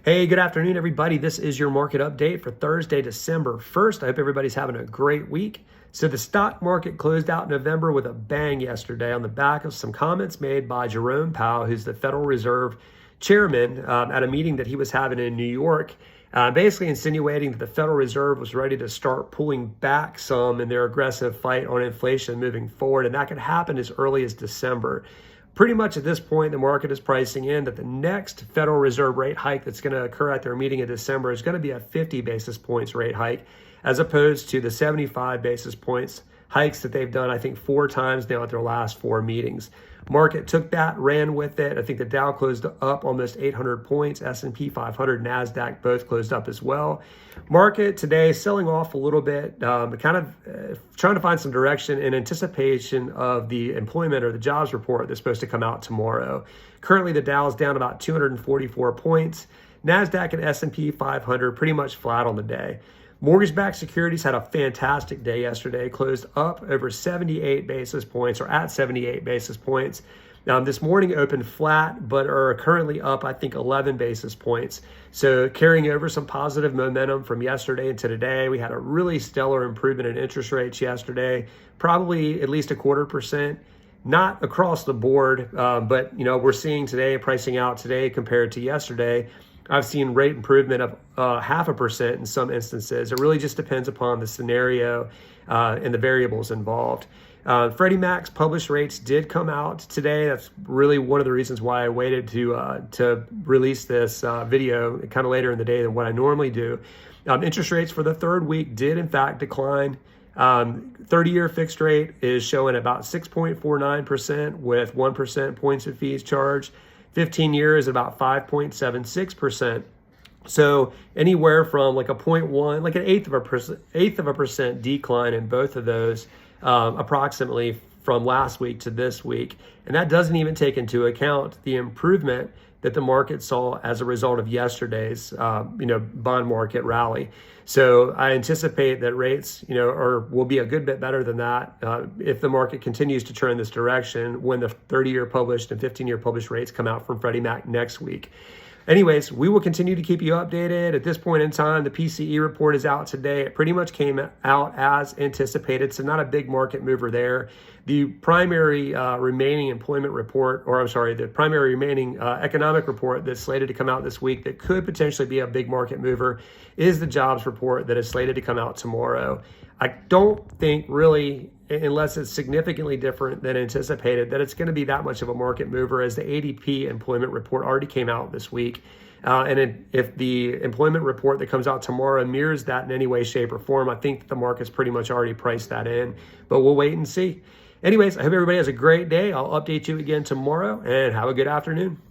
Hey, good afternoon, everybody. This is your market update for Thursday, December 1st. I hope everybody's having a great week. So the stock market closed out November with a bang yesterday on the back of some comments made by Jerome Powell, who's the Federal Reserve chairman, at a meeting that he was having in New York, basically insinuating that the Federal Reserve was ready to start pulling back some in their aggressive fight on inflation moving forward, and that could happen as early as December. Pretty much at this point, the market is pricing in that the next Federal Reserve rate hike that's going to occur at their meeting in December is going to be a 50 basis points rate hike, as opposed to the 75 basis points hikes that they've done, I think, 4 times now at their last 4 meetings. Market took that, ran with it. I think the Dow closed up almost 800 points. S&P 500, NASDAQ both closed up as well. Market today selling off a little bit, kind of trying to find some direction in anticipation of the employment or the jobs report that's supposed to come out tomorrow. Currently, the Dow is down about 244 points. NASDAQ and S&P 500 pretty much flat on the day. Mortgage-backed securities had a fantastic day yesterday, closed up over 78 basis points or at 78 basis points. This morning opened flat, but are currently up, I think, 11 basis points. So carrying over some positive momentum from yesterday into today. We had a really stellar improvement in interest rates yesterday, probably at least 0.25%. Not across the board, but we're seeing today, pricing out today compared to yesterday, I've seen rate improvement of 0.5% in some instances. It really just depends upon the scenario and the variables involved. Freddie Mac's published rates did come out today. That's really one of the reasons why I waited to release this video kind of later in the day than what I normally do. Interest rates for the third week did in fact decline. 30-year fixed rate is showing about 6.49% with 1% points and fees charged. 15 years about 5.76%. So anywhere from like a 0.1, like an eighth of a percent decline in both of those, approximately from last week to this week. And that doesn't even take into account the improvement that the market saw as a result of yesterday's, bond market rally. So I anticipate that rates, will be a good bit better than that if the market continues to turn this direction when the 30-year published and 15-year published rates come out from Freddie Mac next week. Anyways, we will continue to keep you updated. At this point in time, the PCE report is out today. It pretty much came out as anticipated, so not a big market mover there. The primary remaining employment report, the primary remaining economic report that's slated to come out this week that could potentially be a big market mover is the jobs report that is slated to come out tomorrow. I don't think really, unless it's significantly different than anticipated, that it's going to be that much of a market mover, as the ADP employment report already came out this week. If the employment report that comes out tomorrow mirrors that in any way, shape, or form, I think the market's pretty much already priced that in, but we'll wait and see. Anyways, I hope everybody has a great day. I'll update you again tomorrow, and have a good afternoon.